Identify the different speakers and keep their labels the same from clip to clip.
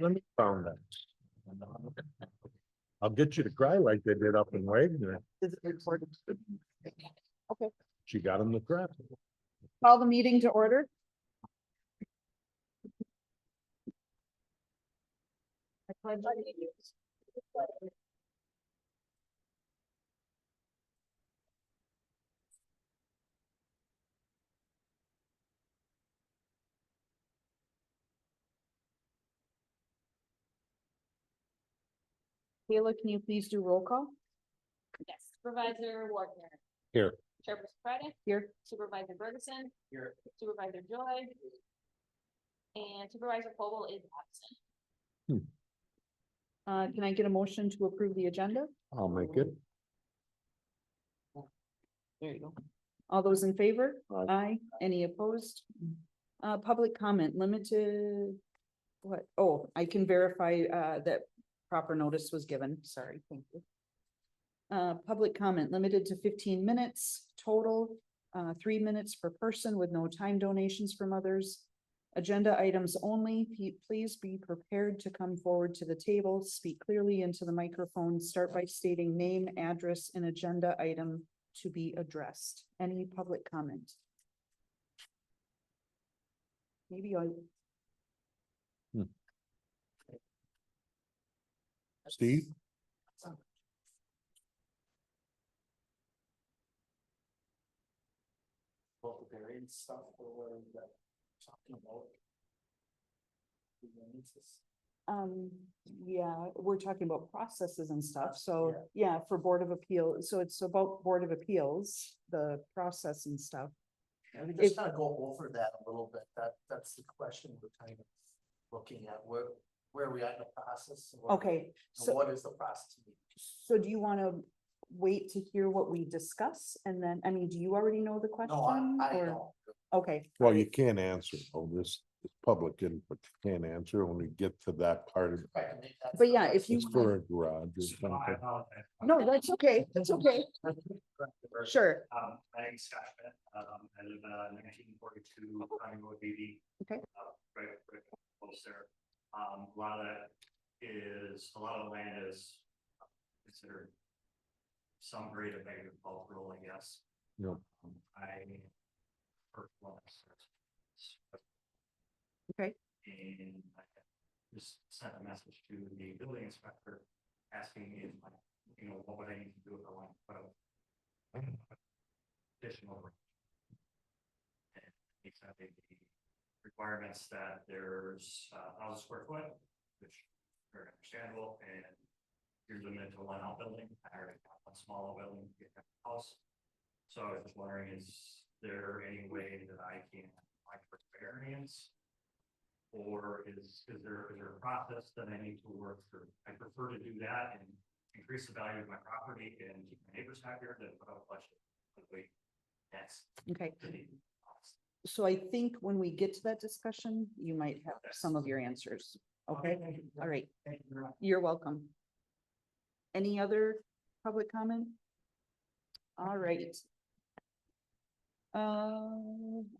Speaker 1: Let me found that. I'll get you to cry like they did up in Wagner.
Speaker 2: Is it recorded? Okay,
Speaker 1: She got him to cry.
Speaker 2: call the meeting to order. I pledge allegiance. Kayla, can you please do roll call?
Speaker 3: Yes, Supervisor Wagner.
Speaker 1: Here.
Speaker 3: Chairperson Friday.
Speaker 2: Here.
Speaker 3: Supervisor Ferguson. Here. Supervisor Joy. And Supervisor Vogel is absent.
Speaker 2: Can I get a motion to approve the agenda?
Speaker 1: I'll make it.
Speaker 2: There you go. All those in favor?
Speaker 1: Aye.
Speaker 2: Aye. Any opposed? Public comment limited. What? Oh, I can verify, that proper notice was given. Sorry, thank you. Public comment limited to 15 minutes total, 3 minutes per person with no time donations from others. Agenda items only. Please be prepared to come forward to the table, speak clearly into the microphone, start by stating name, address, and agenda item to be addressed. Any public comment? Maybe I.
Speaker 1: Steve?
Speaker 4: About the variance stuff or what are you talking about? The variances.
Speaker 2: Yeah, we're talking about processes and stuff, so, yeah, for Board of Appeal, so it's about Board of Appeals, the process and stuff.
Speaker 4: Yeah, we just kind of go over that a little bit, that's the question we're kind of looking at, where are we at in the process? And
Speaker 2: Okay,
Speaker 4: and
Speaker 2: so,
Speaker 4: what is the process?
Speaker 2: so do you wanna wait to hear what we discuss, and then, I mean, do you already know the question?
Speaker 4: No, I
Speaker 2: or-
Speaker 4: don't.
Speaker 2: Okay.
Speaker 1: Well, you can't answer. Oh, this is public input. You can't answer when we get to that part of
Speaker 4: I can make that-
Speaker 2: But yeah, if you-
Speaker 1: it's for a garage or something.
Speaker 2: No, that's okay, that's okay, sure,
Speaker 5: My name's Scott Schmidt. I live in 1942 County Road BB.
Speaker 2: Okay.
Speaker 5: Right close there. A lot of the land is considered some grade of agricultural, I guess.
Speaker 1: Yep.
Speaker 5: I first one.
Speaker 2: Okay.
Speaker 5: And I just sent a message to the building inspector asking me, what would I need to do if I want to put up additional. And he said the requirements that there's 1,000 square foot, which are understandable, and you're limited to one outbuilding. I already have one small outbuilding to get that house. So I was just wondering, is there any way that I can apply for variance? Or is there a process that I need to work through? I prefer to do that and increase the value of my property and keep my neighbors happier than put up a bunch of wait. That's
Speaker 2: okay. So I think when we get to that discussion, you might have some of your answers, okay? All right,
Speaker 5: Thank you very much.
Speaker 2: you're welcome. Any other public comment? All right.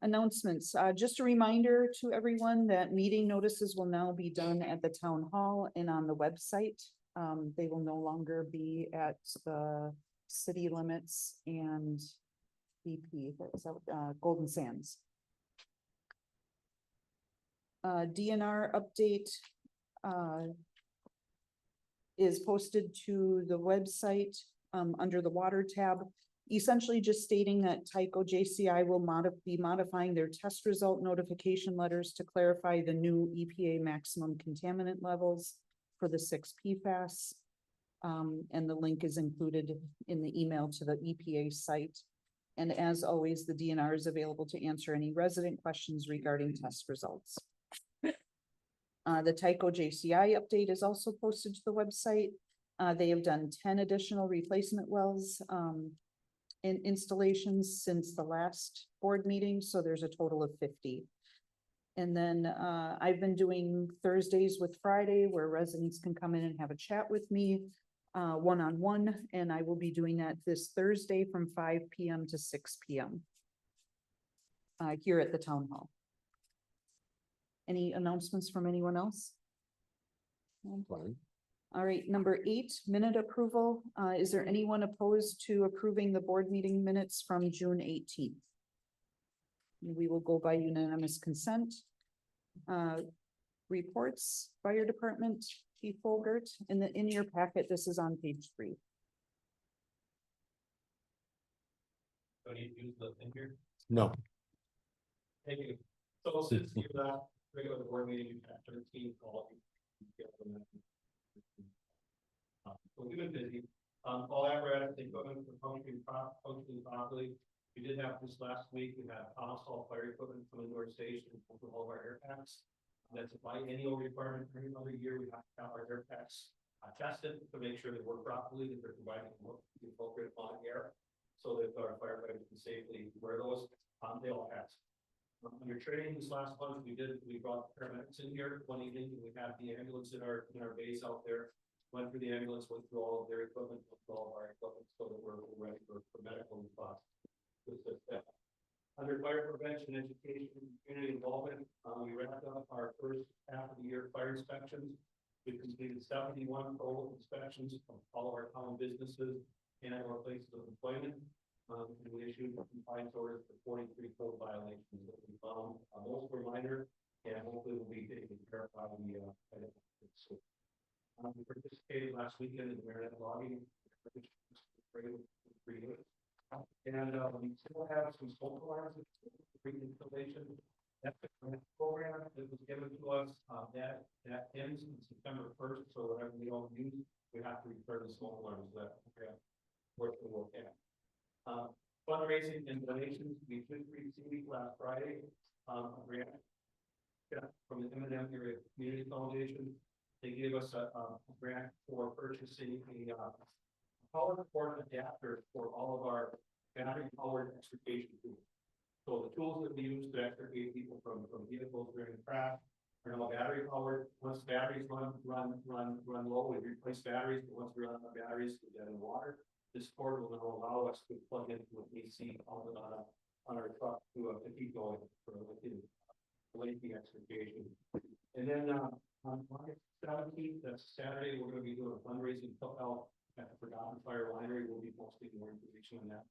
Speaker 2: Announcements, just a reminder to everyone that meeting notices will now be done at the town hall and on the website. They will no longer be at the city limits and BP, that's Golden Sands. DNR update is posted to the website under the water tab, essentially just stating that Tyco JCI will be modifying their test result notification letters to clarify the new EPA maximum contaminant levels for the 6 PFAS. And the link is included in the email to the EPA site. And as always, the DNR is available to answer any resident questions regarding test results. The Tyco JCI update is also posted to the website. They have done 10 additional replacement wells in installations since the last board meeting, so there's a total of 50. And then I've been doing Thursdays with Friday where residents can come in and have a chat with me one-on-one, and I will be doing that this Thursday from 5 p.m. to 6 p.m. Here at the town hall. Any announcements from anyone else?
Speaker 1: Fine.
Speaker 2: All right, number 8, minute approval. Is there anyone opposed to approving the board meeting minutes from June 18th? We will go by unanimous consent. Reports, fire department, Chief Folgert, in your packet, this is on page 3.
Speaker 5: So you use the thing here?
Speaker 1: No,
Speaker 5: Thank you. So since your last regular board meeting, you had 13 calls. So we've been busy. All apparatus, equipment for functioning properly. We did have this last week, we had Thomas Hall Fire Equipment come into our station and for all of our air packs. That's a biennial requirement for any other year, we have to have our air packs tested to make sure they work properly, that they're providing the appropriate amount of air. So that our firefighters can safely wear those, they all pass. Under training this last month, we brought paramedics in here one evening, and we had the ambulance in our base out there. Went through the ambulance, went through all of their equipment, went through all of our equipment, so that we're ready for medical response. Under fire prevention, education, and community involvement, we wrapped up our first half of the year fire inspections. We completed 71 total inspections of all of our town businesses and our places of employment. And we issued compliance orders for 43 code violations that we found. Most were minor, and hopefully will be taken care of by the we participated last weekend in the Marinette logging. And we still have some smoke alarms installation. That's the grant program that was given to us. That ends on September 1st. So whatever we don't use, we have to return the smoke alarms that program work to work at. Fundraising and donations. We just received last Friday a grant from the M&M Area Community Foundation. They gave us a grant for purchasing a power cord adapter for all of our battery-powered extrication tools. So the tools that we use to extricate people from vehicles during the crash are now battery-powered. Once batteries run low, we replace batteries. But once we run out of batteries, we get in water. This cord will now allow us to plug into an AC on our truck to keep going for lengthy extrication. And then on August 17th, that's Saturday, we're going to be doing a fundraising cookout at the Forgotten Fire Winery. We'll be posting more information on that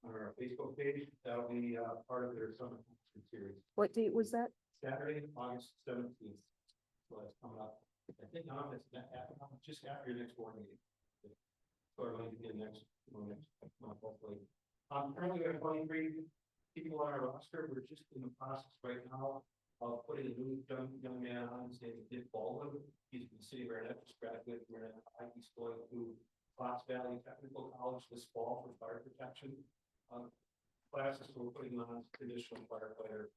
Speaker 5: on our Facebook page. That'll be part of their summer concert series.
Speaker 2: What date was that?
Speaker 5: Saturday, August 17th. So that's coming up. I think just after your next board meeting. So we're going to begin next month, hopefully. Currently, we have 23 people on our roster. We're just in the process right now of putting a new young man on, his name is Dick Baldwin. He's from the city of Marinette, just graduated from Marinette High. He's going to Fox Valley Technical College this fall for fire protection classes. So we're putting him on as traditional firefighter.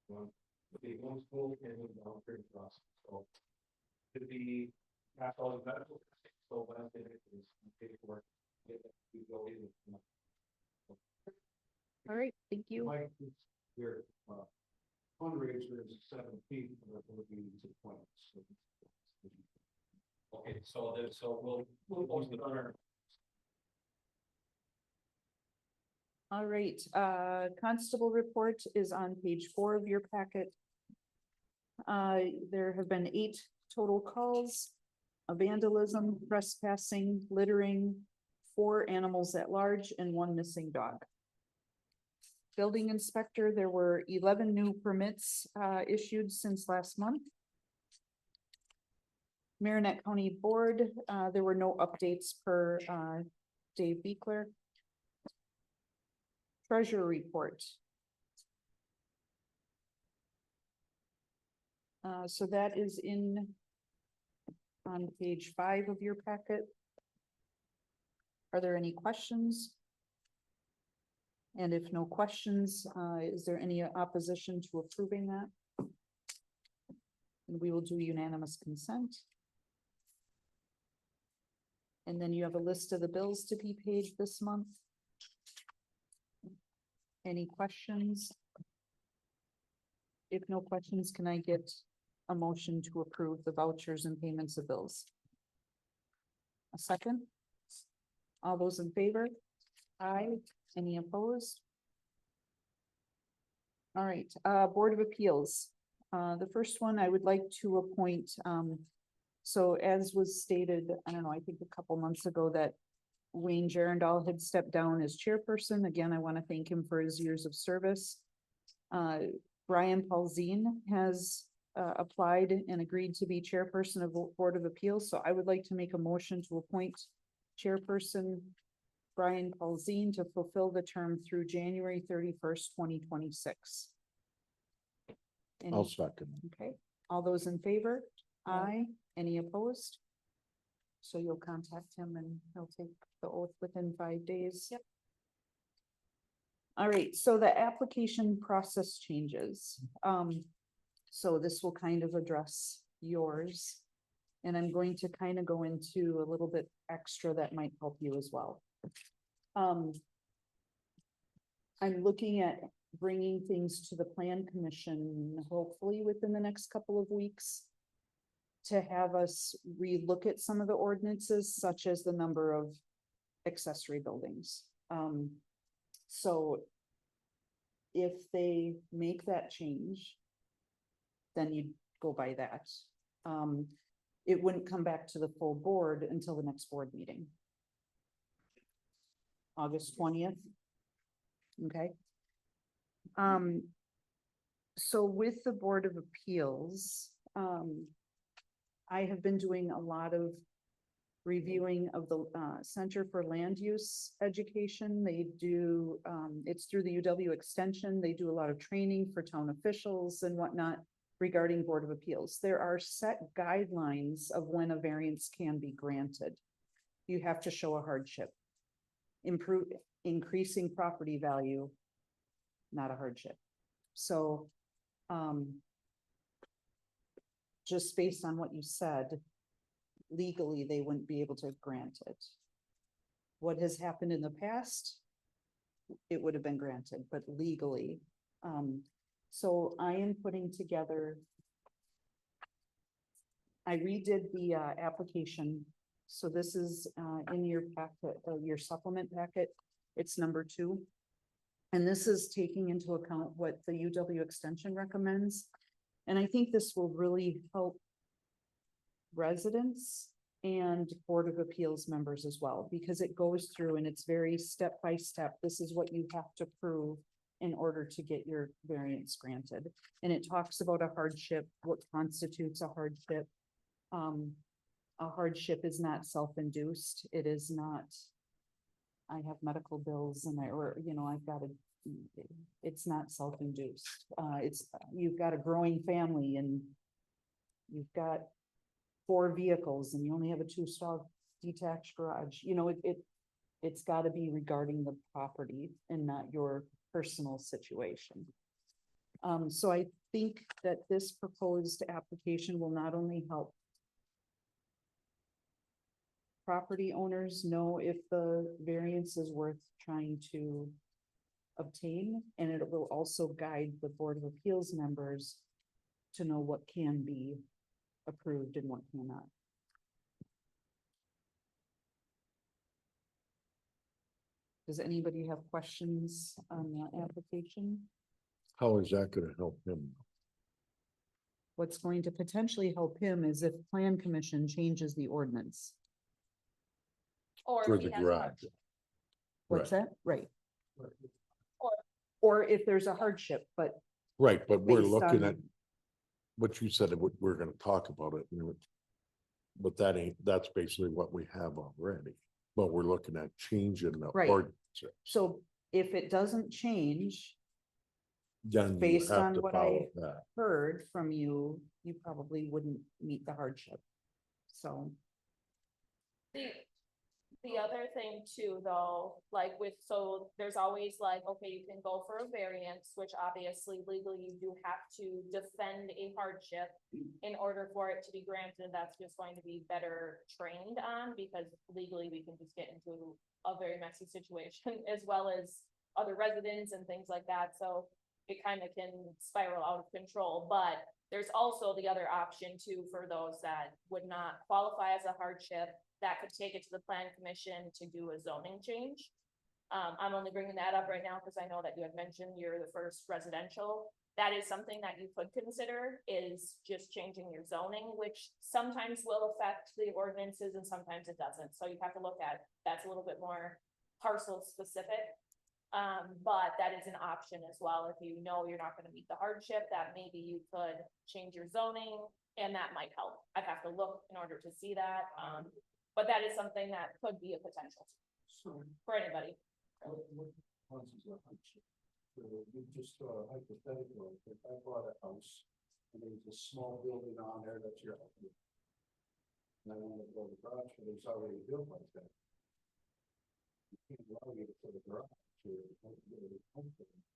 Speaker 5: The home school and volunteering for us. So to be past all the medical testing, so Wednesday is paperwork.
Speaker 2: All right, thank you.
Speaker 1: Mike, your fundraiser is 17th, but it will be disappointed.
Speaker 5: Okay, so we'll post it on our.
Speaker 2: All right, constable report is on page 4 of your packet. There have been 8 total calls of vandalism, trespassing, littering, 4 animals at large, and 1 missing dog. Building inspector, there were 11 new permits issued since last month. Marinette County Board, there were no updates per Dave Beekler. Treasurer report. So that is on page 5 of your packet. Are there any questions? And if no questions, is there any opposition to approving that? And we will do unanimous consent. And then you have a list of the bills to be paid this month. Any questions? If no questions, can I get a motion to approve the vouchers and payments of bills? A second? All those in favor? Aye. Any opposed? All right, Board of Appeals. The first one, I would like to appoint So as was stated, I don't know, I think a couple months ago that Wayne Jarendal had stepped down as chairperson. Again, I want to thank him for his years of service. Brian Paulzine has applied and agreed to be chairperson of the Board of Appeals. So I would like to make a motion to appoint chairperson Brian Paulzine to fulfill the term through January 31st, 2026.
Speaker 1: I'll second.
Speaker 2: Okay, all those in favor? Aye. Any opposed? So you'll contact him and he'll take the oath within 5 days.
Speaker 3: Yep.
Speaker 2: All right, so the application process changes. So this will kind of address yours. And I'm going to kind of go into a little bit extra that might help you as well. I'm looking at bringing things to the Plan Commission, hopefully within the next couple of weeks, to have us relook at some of the ordinances, such as the number of accessory buildings. So if they make that change, then you go by that. It wouldn't come back to the full board until the next board meeting. August 20th. Okay. So with the Board of Appeals, I have been doing a lot of reviewing of the Center for Land Use Education. They do, it's through the UW Extension. They do a lot of training for town officials and whatnot regarding Board of Appeals. There are set guidelines of when a variance can be granted. You have to show a hardship. Increasing property value, not a hardship. So, just based on what you said, legally, they wouldn't be able to grant it. What has happened in the past, it would have been granted, but legally. So I am putting together, I redid the application. So this is in your packet, your supplement packet. It's number 2. And this is taking into account what the UW Extension recommends. And I think this will really help residents and Board of Appeals members as well, because it goes through and it's very step by step. This is what you have to prove in order to get your variance granted. And it talks about a hardship, what constitutes a hardship. A hardship is not self-induced. It is not, I have medical bills and I've got it's not self-induced. It's, you've got a growing family and you've got 4 vehicles and you only have a 2-stall detached garage. It's gotta be regarding the property and not your personal situation. So I think that this proposed application will not only help property owners know if the variance is worth trying to obtain, and it will also guide the Board of Appeals members to know what can be approved and what cannot. Does anybody have questions on that application?
Speaker 1: How is that gonna help him?
Speaker 2: What's going to potentially help him is if Plan Commission changes the ordinance.
Speaker 3: Or
Speaker 1: For
Speaker 3: if he
Speaker 1: the
Speaker 3: has a
Speaker 1: garage?
Speaker 3: hardship.
Speaker 2: What's that? Right.
Speaker 3: Or
Speaker 2: Or if there's a hardship, but
Speaker 1: Right, but we're
Speaker 2: based
Speaker 1: looking
Speaker 2: on-
Speaker 1: at what you said, we're gonna talk about it. But that's basically what we have already. But we're looking at changing the
Speaker 2: Right.
Speaker 1: ordinance.
Speaker 2: so if it doesn't change,
Speaker 1: Then you
Speaker 2: Based
Speaker 1: have
Speaker 2: on
Speaker 1: to
Speaker 2: what
Speaker 1: follow that.
Speaker 2: heard from you, you probably wouldn't meet the hardship. So,
Speaker 3: the other thing too, though, like so there's always like, okay, you can go for a variance, which obviously legally you do have to defend a hardship in order for it to be granted. That's just going to be better trained on, because legally we can just get into a very messy situation as well as other residents and things like that. So it kind of can spiral out of control, but there's also the other option too, for those that would not qualify as a hardship, that could take it to the Plan Commission to do a zoning change. I'm only bringing that up right now because I know that you had mentioned you're the first residential that is something that you could consider, is just changing your zoning, which sometimes will affect the ordinances and sometimes it doesn't. So you have to look at, that's a little bit more parcel specific. But that is an option as well. If you know you're not gonna meet the hardship, that maybe you could change your zoning and that might help. I'd have to look in order to see that. But that is something that could be a potential
Speaker 6: So,
Speaker 3: for anybody.
Speaker 6: what causes a hardship? You just hypothetical, if I bought a house and there's a small building on there that's your. And I want to build a garage, but it's already built like that. You can't allow you to put a garage or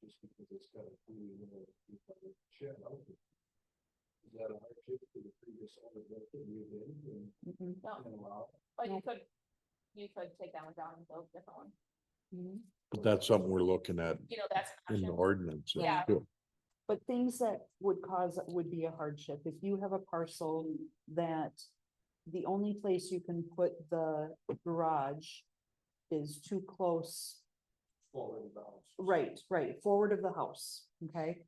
Speaker 6: just because it's got a pretty little shed out there. Is that a hardship to the previous owner that you did and
Speaker 3: No,
Speaker 6: allow?
Speaker 3: but you could take that one down and build a different one.
Speaker 1: But that's something we're looking at
Speaker 3: You know, that's an
Speaker 1: in the
Speaker 3: option.
Speaker 1: ordinance.
Speaker 3: Yeah.
Speaker 2: But things that would be a hardship, if you have a parcel that the only place you can put the garage is too close.
Speaker 6: Forward of the house.
Speaker 2: Right, forward of the house, okay?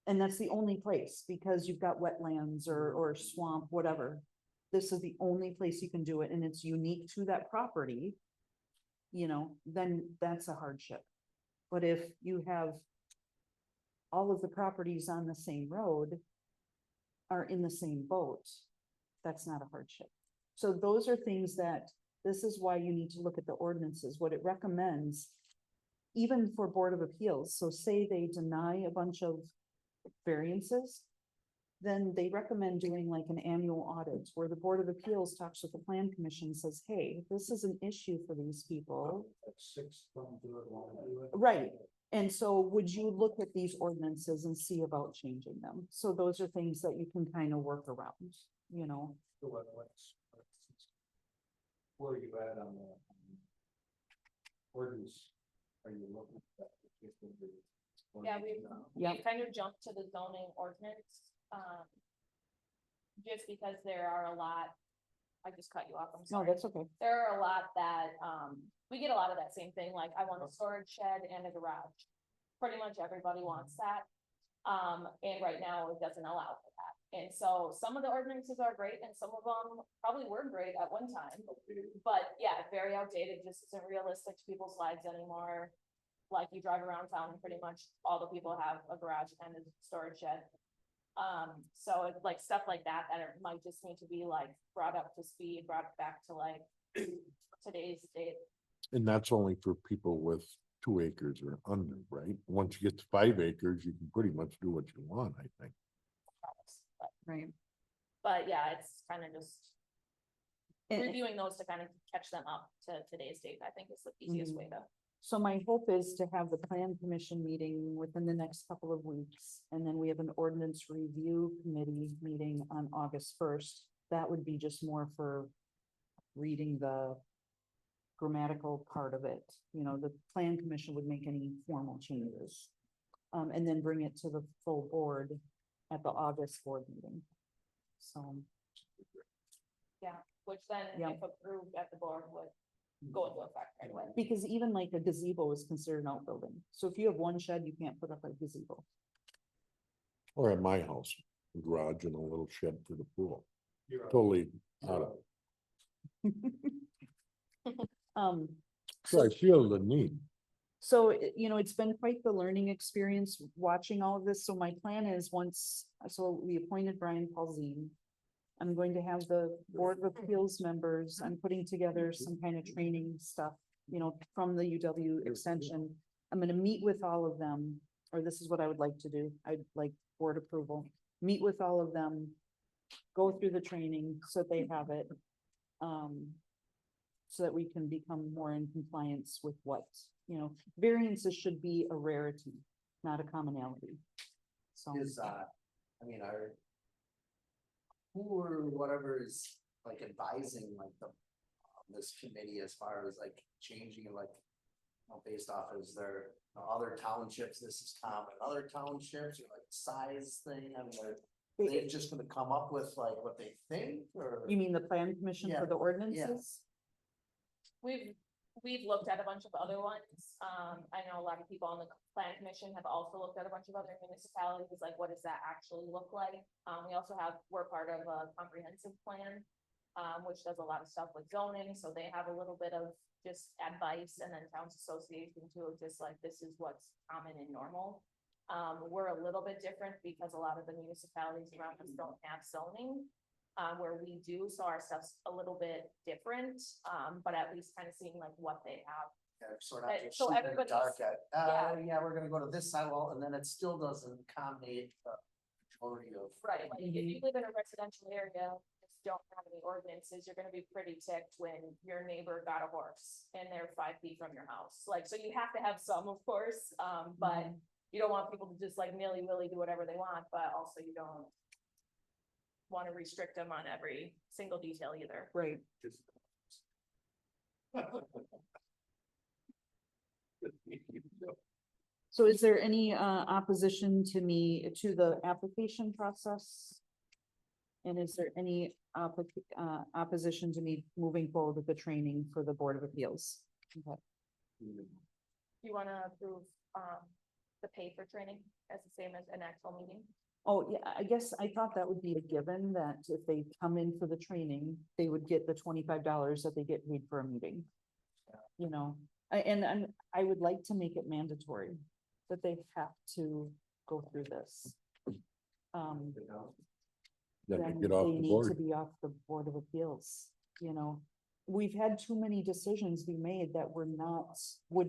Speaker 2: And that's the only place, because you've got wetlands or swamp, whatever. This is the only place you can do it, and it's unique to that property. You know, then that's a hardship. But if you have all of the properties on the same road are in the same boat, that's not a hardship. So those are things that, this is why you need to look at the ordinances, what it recommends, even for Board of Appeals. So say they deny a bunch of variances, then they recommend doing like an annual audit where the Board of Appeals talks with the Plan Commission, and says, hey, this is an issue for these people.
Speaker 6: At 6, come do it, want to do it.
Speaker 2: Right. And so would you look at these ordinances and see about changing them? So those are things that you can kind of work around, you know?
Speaker 6: So where are you at on the ordinance? Are you looking at that?
Speaker 3: Yeah, we
Speaker 2: Yep.
Speaker 3: kind of jumped to the zoning ordinance, just because there are a lot, I just cut you off, I'm
Speaker 2: No,
Speaker 3: sorry.
Speaker 2: that's okay.
Speaker 3: There are a lot that, we get a lot of that same thing, like I want a storage shed and a garage. Pretty much everybody wants that. And right now it doesn't allow for that. And so some of the ordinances are great and some of them probably were great at one time. But yeah, very outdated, just isn't realistic to people's lives anymore. Like you drive around town and pretty much all the people have a garage and a storage shed. So it's like stuff like that, that it might just need to be like brought up to speed, brought back to like today's date.
Speaker 1: And that's only for people with 2 acres or under, right? Once you get to 5 acres, you can pretty much do what you want, I think.
Speaker 2: Right.
Speaker 3: But yeah, it's kind of just
Speaker 2: And-
Speaker 3: reviewing those to kind of catch them up to today's date, I think is the easiest way to.
Speaker 2: So my hope is to have the Plan Commission meeting within the next couple of weeks. And then we have an ordinance review committee meeting on August 1st. That would be just more for reading the grammatical part of it. You know, the Plan Commission would make any formal changes. And then bring it to the full board at the August board meeting. So,
Speaker 3: Which then,
Speaker 2: Yeah.
Speaker 3: if approved at the board, would go into effect right away.
Speaker 2: because even like a gazebo is considered an outbuilding. So if you have one shed, you can't put up a gazebo.
Speaker 1: Or at my house, a garage and a little shed for the pool.
Speaker 6: You're out.
Speaker 1: Totally out of, so I feel the need.
Speaker 2: So, you know, it's been quite the learning experience watching all of this. So my plan is so we appointed Brian Paulzine. I'm going to have the Board of Appeals members, I'm putting together some kind of training stuff, you know, from the UW extension. I'm gonna meet with all of them, or this is what I would like to do. I'd like board approval, meet with all of them, go through the training so they have it. So that we can become more in compliance with what, you know, variances should be a rarity, not a commonality. So.
Speaker 4: Is, I mean, who or whatever is like advising like this committee as far as like changing it, like, based off, is there other townships, this is common, other townships, or like size thing, I mean, they're just gonna come up with like what they think, or?
Speaker 2: You mean the Plan Commission
Speaker 4: Yeah,
Speaker 2: for the ordinances?
Speaker 3: We've we've looked at a bunch of other ones. I know a lot of people on the plan commission have also looked at a bunch of other municipalities, like what does that actually look like? We also we're part of a comprehensive plan, which does a lot of stuff with zoning, so they have a little bit of just advice, and then towns association too, just like this is what's common and normal. We're a little bit different because a lot of the municipalities around us don't have zoning. Where we do, so our stuff's a little bit different, but at least kind of seeing like what they have.
Speaker 4: Yeah, so we're not just
Speaker 3: So
Speaker 4: shooting in the
Speaker 3: everybody's-
Speaker 4: dark at,
Speaker 3: yeah.
Speaker 4: yeah, we're gonna go to this side wall, and then it still doesn't accommodate the majority of.
Speaker 3: Right, like if you live in a residential area, just don't have any ordinances, you're gonna be pretty ticked when your neighbor got a horse and they're 5 feet from your house. Like, so you have to have some, of course, but you don't want people to just like willy-nilly do whatever they want, but also you don't want to restrict them on every single detail either.
Speaker 2: Right. So is there any opposition to me, to the application process? And is there any opposition to me moving forward with the training for the Board of Appeals? Okay.
Speaker 3: You wanna approve, the pay for training as the same as an actual meeting?
Speaker 2: Oh, yeah, I guess I thought that would be a given, that if they come in for the training, they would get the $25 that they get paid for a meeting. You know, and I would like to make it mandatory that they have to go through this.
Speaker 1: Then
Speaker 2: Then
Speaker 1: you get off
Speaker 2: they
Speaker 1: the
Speaker 2: need to
Speaker 1: board.
Speaker 2: be off the Board of Appeals, you know. We've had too many decisions be made that would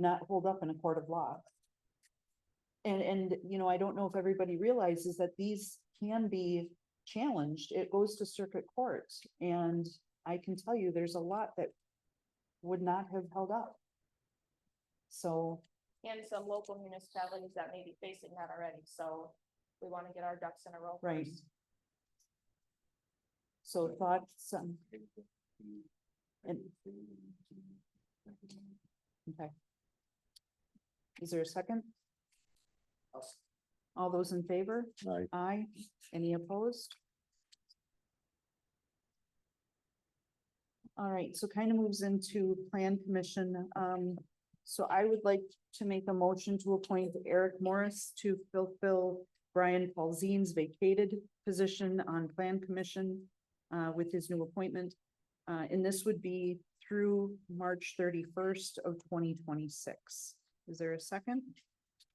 Speaker 2: not hold up in a court of law. And, you know, I don't know if everybody realizes that these can be challenged. It goes to circuit court, and I can tell you, there's a lot that would not have held up. So,
Speaker 3: And some local municipalities that may be facing that already, so we wanna get our ducks in a row
Speaker 2: right.
Speaker 3: first.
Speaker 2: So thoughts, and, okay. Is there a second? All those in favor?
Speaker 1: Aye.
Speaker 2: Aye. Any opposed? All right, so kind of moves into Plan Commission. So I would like to make a motion to appoint Eric Morris to fulfill Brian Paulzine's vacated position on Plan Commission with his new appointment. And this would be through March 31st of 2026. Is there a second?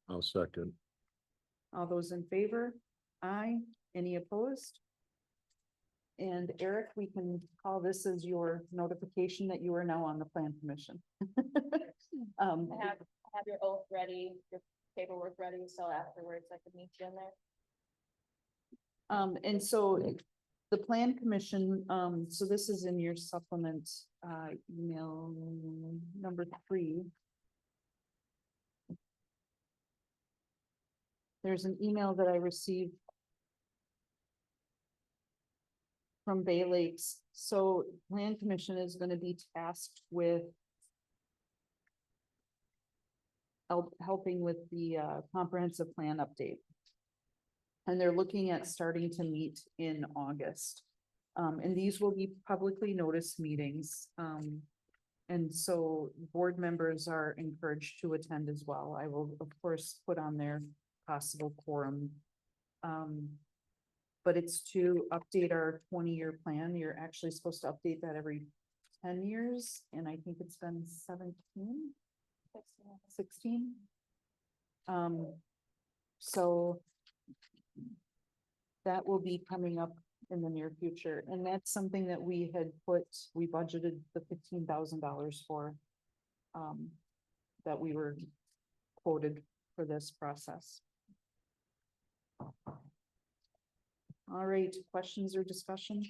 Speaker 1: I'll second.
Speaker 2: All those in favor? Aye. Any opposed? And Eric, we can call this as your notification that you are now on the Plan Commission.
Speaker 3: I have your oath ready, your paperwork ready, so afterwards I could meet you in there.
Speaker 2: And so the Plan Commission, so this is in your supplement, email number 3. There's an email that I received from Bay Lakes. So Plan Commission is going to be tasked with helping with the comprehensive plan update. And they're looking at starting to meet in August. And these will be publicly noticed meetings. And so board members are encouraged to attend as well. I will, of course, put on their possible quorum. But it's to update our 20-year plan. You're actually supposed to update that every 10 years, and I think it's been 17, 16. So that will be coming up in the near future, and that's something that we budgeted the $15,000 for, that we were quoted for this process. All right, questions or discussion?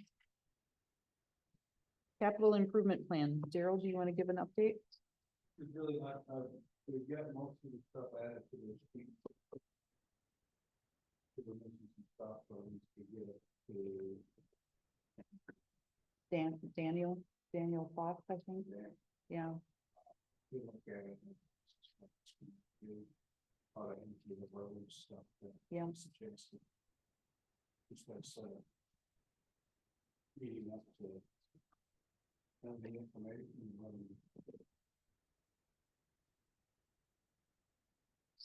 Speaker 2: Capital Improvement Plan. Daryl, do you want to give an update?
Speaker 6: It's really not, we got most of the stuff added to the sheet. We're missing some stuff, so we need to get it to.
Speaker 2: Daniel Fox, I think. Yeah.
Speaker 6: We look at it. How to empty the road stuff.
Speaker 2: Yeah.
Speaker 6: Suggested. Just like, leading up to. And the information.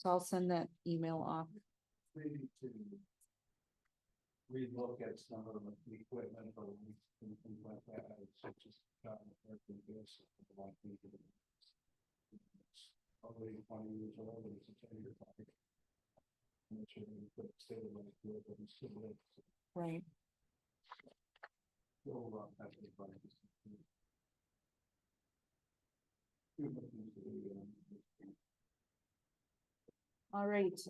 Speaker 2: So I'll send that email off.
Speaker 6: Maybe to relook at some of the equipment or things like that, such as. Already 20 years old, and it's a 10-year bike. I'm not sure we put stay like it, but it's still lives.
Speaker 2: Right.
Speaker 6: Still have to buy this.
Speaker 2: All right,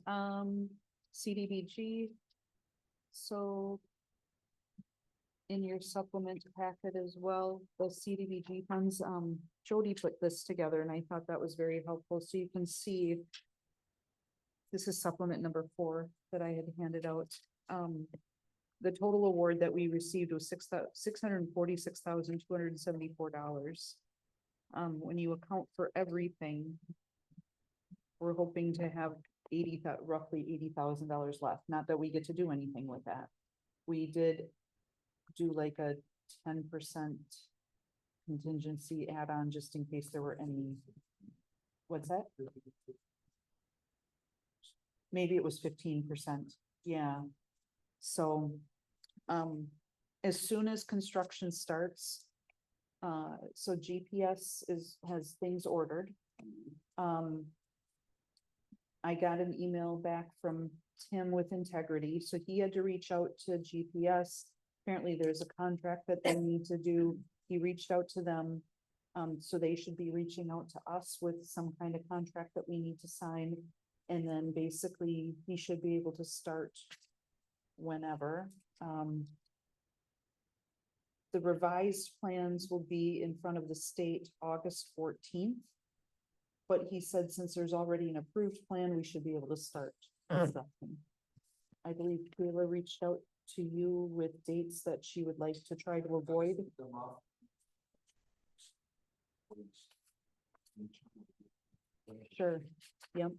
Speaker 2: CDBG. So in your supplement packet as well, the CDBG funds, Jody put this together and I thought that was very helpful. So you can see this is supplement number 4 that I had handed out. The total award that we received was $646,274. When you account for everything, we're hoping to have roughly $80,000 left. Not that we get to do anything with that. We did do like a 10% contingency add-on just in case there were any. What's that? Maybe it was 15%. Yeah. So, as soon as construction starts, so GPS has things ordered. I got an email back from Tim with Integrity, so he had to reach out to GPS. Apparently there's a contract that they need to do. He reached out to them. So they should be reaching out to us with some kind of contract that we need to sign. And then basically he should be able to start whenever. The revised plans will be in front of the state August 14th. But he said since there's already an approved plan, we should be able to start construction. I believe Kayla reached out to you with dates that she would like to try to avoid. Sure, yep.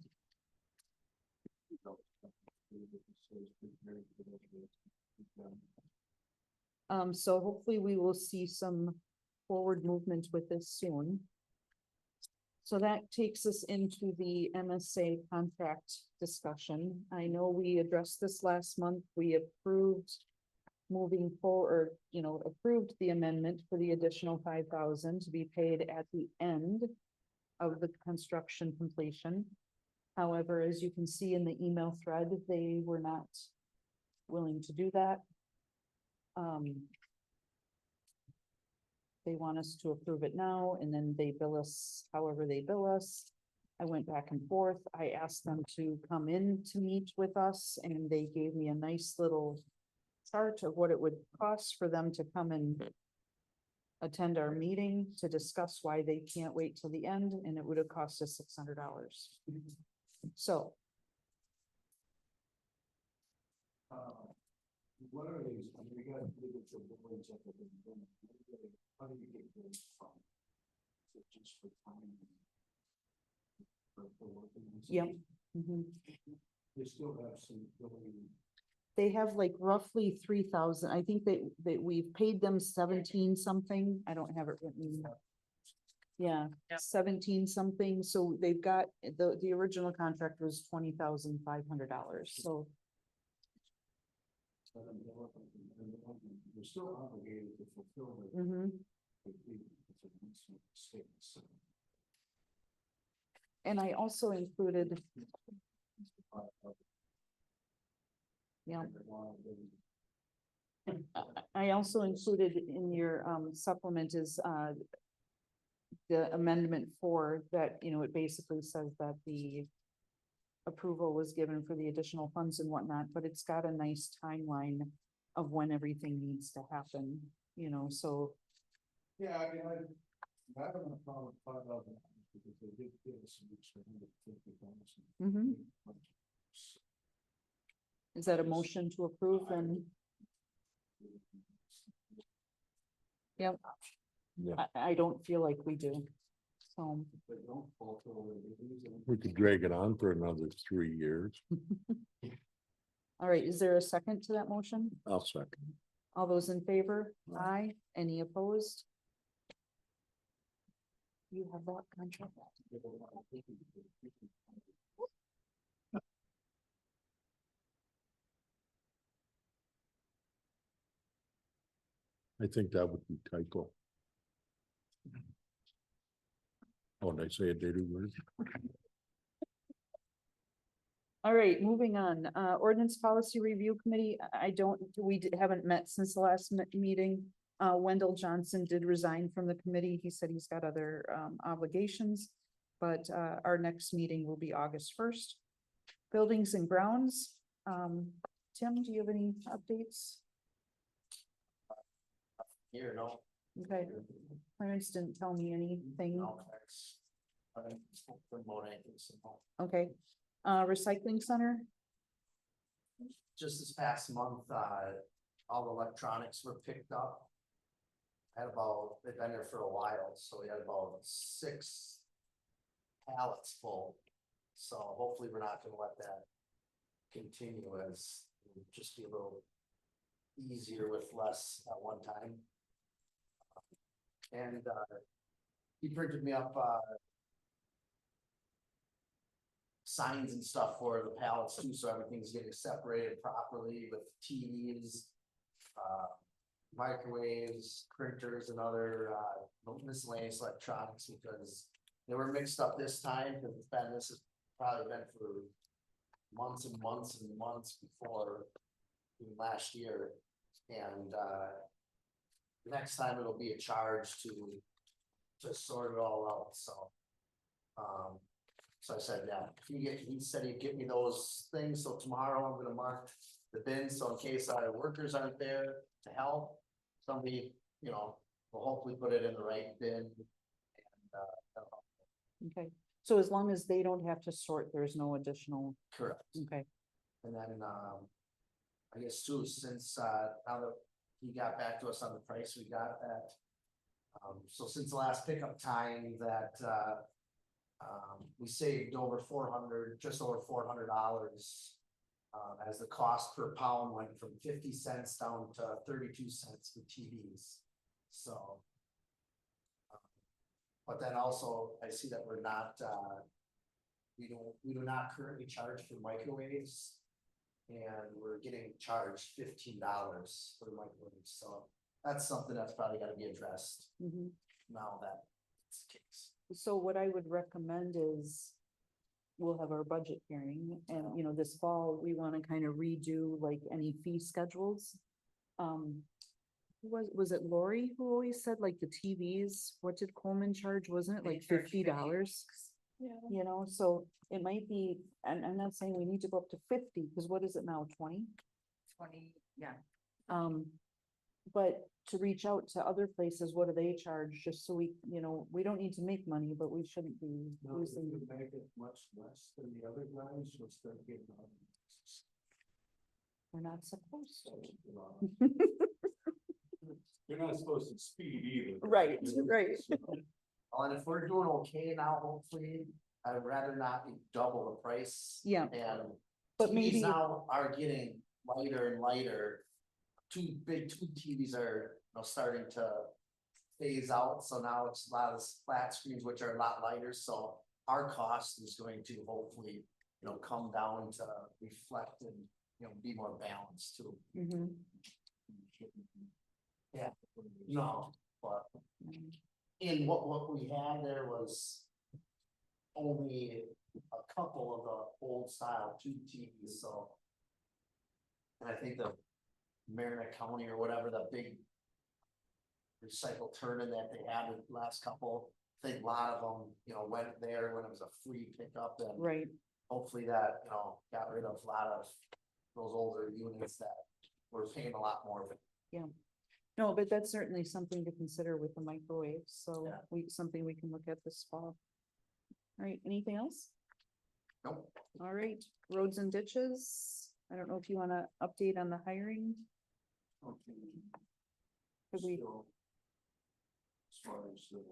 Speaker 2: So hopefully we will see some forward movement with this soon. So that takes us into the MSA contract discussion. I know we addressed this last month. We approved moving forward, approved the amendment for the additional 5,000 to be paid at the end of the construction completion. However, as you can see in the email thread, they were not willing to do that. They want us to approve it now and then they bill us however they bill us. I went back and forth. I asked them to come in to meet with us and they gave me a nice little chart of what it would cost for them to come and attend our meeting to discuss why they can't wait till the end, and it would have cost us $600. So.
Speaker 6: What are these? I mean, we got to look at the boards up at the beginning. How do you get those from? Is it just for time? For working?
Speaker 2: Yep. Mhm.
Speaker 6: They still have some ability.
Speaker 2: They have like roughly 3,000. I think that we've paid them 17 something. I don't have it written. Yeah, 17 something. So they've got the original contract was $20,500. So.
Speaker 6: They're still obligated to fulfill it.
Speaker 2: Mhm. And I also included. Yeah. I also included in your supplement is the amendment 4 that, it basically says that the approval was given for the additional funds and whatnot, but it's got a nice timeline of when everything needs to happen, so.
Speaker 6: Yeah, I mean, I don't have a problem with $5,000 because they did give us some extra $150,000.
Speaker 2: Is that a motion to approve then? Yep.
Speaker 1: Yeah.
Speaker 2: I don't feel like we do, so.
Speaker 1: We could drag it on for another 3 years.
Speaker 2: All right, is there a second to that motion?
Speaker 1: I'll second.
Speaker 2: All those in favor? Aye. Any opposed? You have that contract.
Speaker 1: I think that would be Tyco. Oh, and I say a dirty word.
Speaker 2: All right, moving on, ordinance policy review committee, haven't met since the last meeting. Wendell Johnson did resign from the committee. He said he's got other, obligations. But, our next meeting will be August 1st. Buildings and grounds, Tim, do you have any updates?
Speaker 4: Here, no.
Speaker 2: Okay, Clarence didn't tell me anything.
Speaker 4: No, that's- I don't promote anything simple.
Speaker 2: Okay, recycling center,
Speaker 4: Just this past month, all the electronics were picked up. They've been there for a while, so we had about 6 pallets full. So hopefully we're not gonna let that continue, as it'll just be a little easier with less at one time. And, he printed me up, signs and stuff for the pallets too, so everything's getting separated properly with TVs, microwaves, printers and other, miscellaneous electronics, because they were mixed up this time, because this has probably been for months and months and months before last year. And, next time it'll be a charge to sort it all out, so. So I said, yeah, he said he'd get me those things, so tomorrow I'm gonna mark the bin, so in case our workers aren't there to help, somebody, will hopefully put it in the right bin. And,
Speaker 2: okay, so as long as they don't have to sort, there's no additional,
Speaker 4: correct.
Speaker 2: okay,
Speaker 4: And then, I guess too, since, now that he got back to us on the price, we got that. So since the last pickup time that, we saved just over $400. As the cost per pound went from 50 cents down to 32 cents for TVs, so. But then also, I see that we're not, we do not currently charge for microwaves. And we're getting charged $15 for the microwaves, so that's something that's probably gotta be addressed
Speaker 2: mhm.
Speaker 4: now that it's the case.
Speaker 2: So what I would recommend is we'll have our budget hearing and, this fall, we want to kind of redo like any fee schedules. Was it Lori who always said like the TVs, what did Coleman charge? Wasn't it
Speaker 7: They
Speaker 2: like
Speaker 7: charge
Speaker 2: $50?
Speaker 3: Yeah.
Speaker 2: So it might be, and I'm not saying we need to go up to 50, because what is it now, 20?
Speaker 7: 20, yeah.
Speaker 2: But to reach out to other places, what do they charge, just so we, we don't need to make money, but we shouldn't be
Speaker 6: No, if
Speaker 2: losing.
Speaker 6: you make it much less than the other guys, you'll start getting on.
Speaker 2: We're not supposed to.
Speaker 6: You're not supposed to speed either.
Speaker 2: Right, right.
Speaker 4: And if we're doing okay now, hopefully, I'd rather not be double the price.
Speaker 2: Yeah.
Speaker 4: And
Speaker 2: But
Speaker 4: TVs
Speaker 2: maybe-
Speaker 4: now are getting lighter and lighter. Two TVs are, starting to phase out, so now it's a lot of flat screens, which are a lot lighter, so our cost is going to hopefully, come down to reflect and, be more balanced too.
Speaker 2: Mhm.
Speaker 4: Yeah, no, but in what we had there was only a couple of the old style tube TVs, so. And I think the Merrimack County or whatever, that big recycle turn-in that they had the last couple, I think a lot of them, went there when it was a free pickup, and
Speaker 2: Right,
Speaker 4: hopefully that, got rid of a lot of those older units that were paying a lot more.
Speaker 2: no, but that's certainly something to consider with the microwaves, so
Speaker 4: Yeah.
Speaker 2: something we can look at this fall. All right, anything else?
Speaker 4: Nope.
Speaker 2: All right, roads and ditches, I don't know if you wanna update on the hiring, Could we-
Speaker 6: As far as the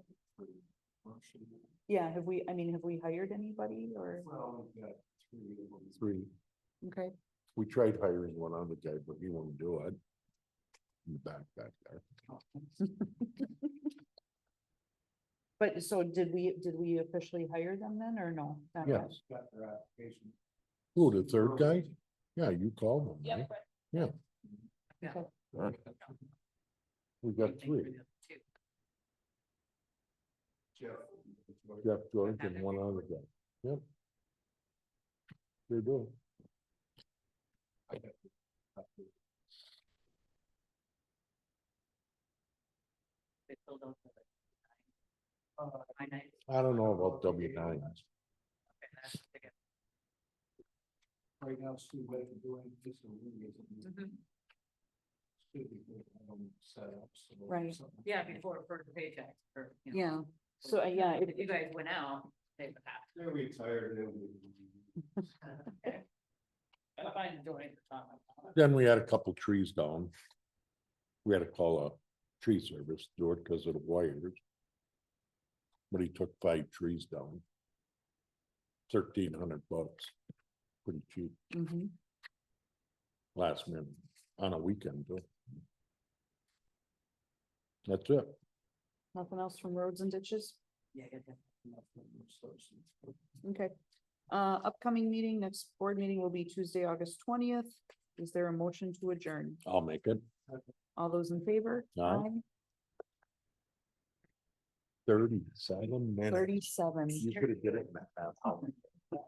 Speaker 6: function,
Speaker 2: have we hired anybody, or,
Speaker 6: well, we've got 3 of them.
Speaker 1: 3.
Speaker 2: okay,
Speaker 1: We tried hiring one other guy, but he won't do it. In the back there.
Speaker 2: but so did we officially hire them then, or no? Not yet?
Speaker 1: Yes.
Speaker 6: Got their application.
Speaker 1: Who, the third guy? Yeah, you called him, right?
Speaker 3: Yep.
Speaker 1: Yeah.
Speaker 2: Okay.
Speaker 1: Right. We got three, Jeff George and one other guy, yep. They do.
Speaker 7: They filled out the-
Speaker 1: I don't know about W nines.
Speaker 7: Okay, that's the ticket.
Speaker 6: Right now, Steve, they can do anything, so we
Speaker 7: Mhm.
Speaker 6: should be good, set up. so
Speaker 2: Right.
Speaker 6: something.
Speaker 7: Yeah, before for the paycheck, or, you know.
Speaker 2: Yeah, so, yeah,
Speaker 7: If you guys went out, they would have.
Speaker 6: They're retired, they'll be.
Speaker 7: Okay. I find enjoying the time.
Speaker 1: Then we had a couple trees down. We had to call a tree service, do it because of the wires. But he took 5 trees down. $1,300, pretty cheap,
Speaker 2: mhm.
Speaker 1: last minute, on a weekend too. That's it.
Speaker 2: Nothing else from roads and ditches?
Speaker 7: Yeah, yeah, yeah.
Speaker 2: Okay. Upcoming meeting, next board meeting will be Tuesday, August 20th. Is there a motion to adjourn?
Speaker 1: I'll make it
Speaker 2: All those in favor?
Speaker 1: Aye. 37 minutes.
Speaker 2: 37.
Speaker 1: You could have did it in that half hour.